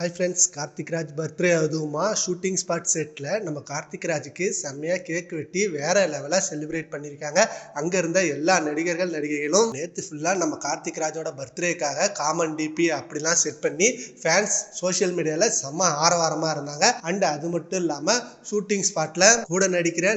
Hi friends, Karthik Raj birthday அதுவுமா shooting spot செட்டில் நம்ம கார்த்திக் ராஜுக்கு செம்மையாக கேக் வெட்டி வேற லெவலாக செலிப்ரேட் பண்ணியிருக்காங்க. அங்கே இருந்த எல்லா நடிகைகளும் நேற்று ஃபுல்லாக நம்ம கார்த்திக் ராஜோட பர்த்டேக்காக காமன் டிபி அப்படிலாம் செட் பண்ணி ஃபேன்ஸ் சோஷியல் மீடியாவில் செம்ம ஆரவாரமாக இருந்தாங்க. அண்ட் அது மட்டும் இல்லாமல் ஷூட்டிங் ஸ்பாட்டில் கூட நடிக்கிற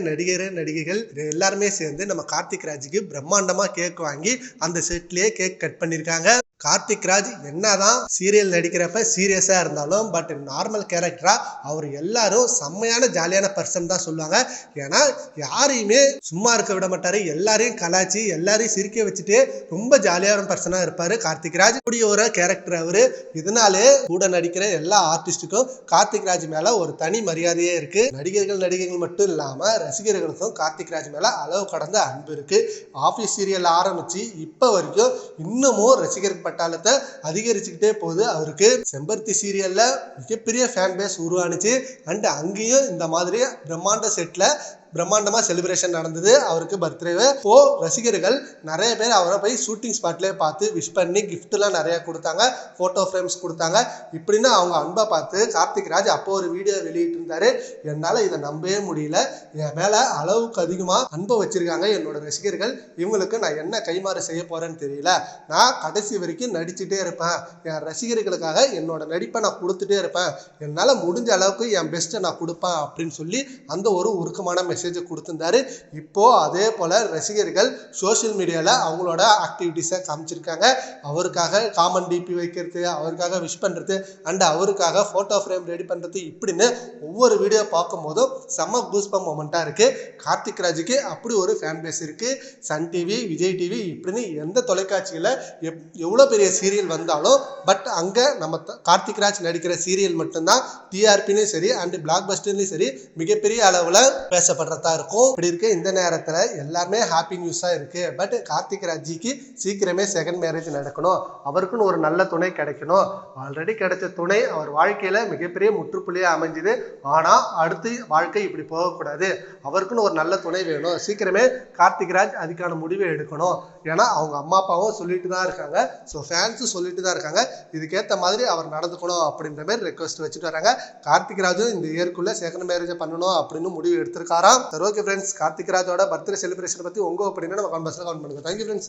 நடிகைகள் எல்லாருமே சேர்ந்து நம்ம கார்த்திக் ராஜுக்கு பிரம்மாண்டமாக கேக் வாங்கி அந்த செட்லேயே கேக் கட் பண்ணியிருக்காங்க. கார்த்திக் ராஜ் என்னதான் சீரியல் நடிக்கிறப்ப சீரியஸா இருந்தாலும் பட் நார்மல் கேரக்டரா அவர் எல்லாரும் செம்மையான ஜாலியான பர்சன் தான் சொல்லுவாங்க. ஏன்னா யாரையுமே சும்மா இருக்க விட மாட்டாரு, எல்லாரையும் கலாச்சி எல்லாரையும் சிரிக்க வச்சுட்டு ரொம்ப ஜாலியான பர்சனா இருப்பாரு கார்த்திக் ராஜ். இப்படி ஒரு கேரக்டர் அவரு. இதனாலே கூட நடிக்கிற எல்லா ஆர்டிஸ்டுக்கும் கார்த்திக் ராஜ் மேல ஒரு தனி மரியாதையே இருக்கு. நடிகர்கள் மட்டும் இல்லாம ரசிகர்களுக்கும் கார்த்திக் ராஜ் மேல அளவு கடந்த அன்பு இருக்கு. ஆபீஸ் சீரியல் ஆரம்பிச்சு இப்ப வரைக்கும் இன்னமும் ரசிகர்கள் பட்டாளத்தை அதிகரிச்சுக்கிட்டே போகுது. அவருக்கு செம்பருத்தி சீரியல்ல மிகப்பெரிய ஃபேன் பேஸ் உருவானுச்சு. அண்ட் அங்கேயும் இந்த மாதிரி பிரம்மாண்ட செட்ல பிரம்மாண்டமா செலிப்ரேஷன் நடந்தது அவருக்கு பர்த்டேவை. இப்போ ரசிகர்கள் நிறைய பேர் அவரை போய் ஷூட்டிங் ஸ்பாட்லேயே பார்த்து விஷ் பண்ணி கிஃப்ட் எல்லாம் நிறைய கொடுத்தாங்க, போட்டோ ஃப்ரேம்ஸ் கொடுத்தாங்க. இப்படின்னு அவங்க அன்பை பார்த்து கார்த்திக் ராஜ் அப்போ ஒரு வீடியோ வெளியிட்டு இருந்தாரு. என்னால இதை நம்பவே முடியல. என் மேல அளவுக்கு அதிகமா அன்பை வச்சிருக்காங்க என்னோட ரசிகர்கள். இவங்களுக்கு நான் என்ன கைமாறு செய்ய போறேன்னு தெரியல. நான் கடைசி வரைக்கும் நடிச்சுட்டே இருப்பேன். என் ரசிகர்களுக்காக என்னோட நடிப்பை நான் கொடுத்துட்டே இருப்பேன். என்னால முடிஞ்ச அளவுக்கு என் பெஸ்ட்டை நான் கொடுப்பேன் அப்படின்னு சொல்லி அந்த ஒரு உருக்கமான மெசேஜ் கொடுத்திருந்தாரு. இப்போ அதே போல ரசிகர்கள் சோசியல் மீடியால அவங்களோட ஆக்டிவிட்டிஸை காமிச்சிருக்காங்க. அவருக்காக காமன் டிபி வைக்கிறது, அவருக்காக விஷ் பண்றது, அண்ட் அவருக்காக போட்டோ ஃப்ரேம் ரெடி பண்றது, இப்படின்னு ஒவ்வொரு வீடியோ பார்க்கும் போதும் செம்ம கூஸ்பம் மொமெண்டா இருக்கு. கார்த்திக் ராஜுக்கு அப்படி ஒரு ஃபேன் பேஸ் இருக்கு. சன் டிவி, விஜய் டிவி, இப்படின்னு எந்த தொலைக்காட்சியில எவ்வளவு பெரிய சீரியல் வந்தாலும் பட் அங்க நம்ம கார்த்திக் ராஜ் நடிக்கிற சீரியல் மட்டும்தான் டிஆர்பிலையும் சரி அண்ட் பிளாக் பஸ்டர்லயும் சரி மிகப்பெரிய அளவுல பேசப்படுறதா இருக்கும். இப்படி இருக்க இந்த நேரத்துல எல்லாருமே ஹாப்பி நியூஸா இருக்கு. பட் கார்த்திக் ராஜுக்கு சீக்கிரமே செகண்ட் மேரேஜ் நடக்கணும், அவருக்குன்னு ஒரு நல்ல துணை கிடைக்கணும். ஆல்ரெடி கிடைச்ச துணை அவர் வாழ்க்கையில மிகப்பெரிய முற்றுப்புள்ளியா அமைஞ்சுது. ஆனா அடுத்து வாழ்க்கை இப்படி போகக்கூடாது, அவருக்குன்னு ஒரு நல்ல துணை வேணும். சீக்கிரமே கார்த்திக் ராஜ் அதுக்கான முடிவை எடுக்கணும். ஏன்னா அவங்க அம்மா அப்பாவும் சொல்லிட்டு தான் இருக்காங்க, ஸோ ஃபேன்ஸும் சொல்லிட்டு தான் இருக்காங்க. இதுக்கேற்ற மாதிரி அவர் நடந்துக்கணும் அப்படின்ற மாதிரி ரெக்வஸ்ட் வச்சுட்டு வராங்க. கார்த்திக் ராஜும் இந்த இயர்க்குள்ள செகண்ட் மேரேஜ் பண்ணணும் அப்படின்னு முடிவு எடுத்திருக்காராம். சரி, ஓகே ஃப்ரெண்ட்ஸ், கார்த்திக் ராஜோட பர்த்டே செலிப்ரேஷன் பத்தி உங்க ஒப்பீனியனை நம்ம கமெண்ட் பாக்ஸ்ல கமெண்ட் பண்ணுங்க. Thank you friends.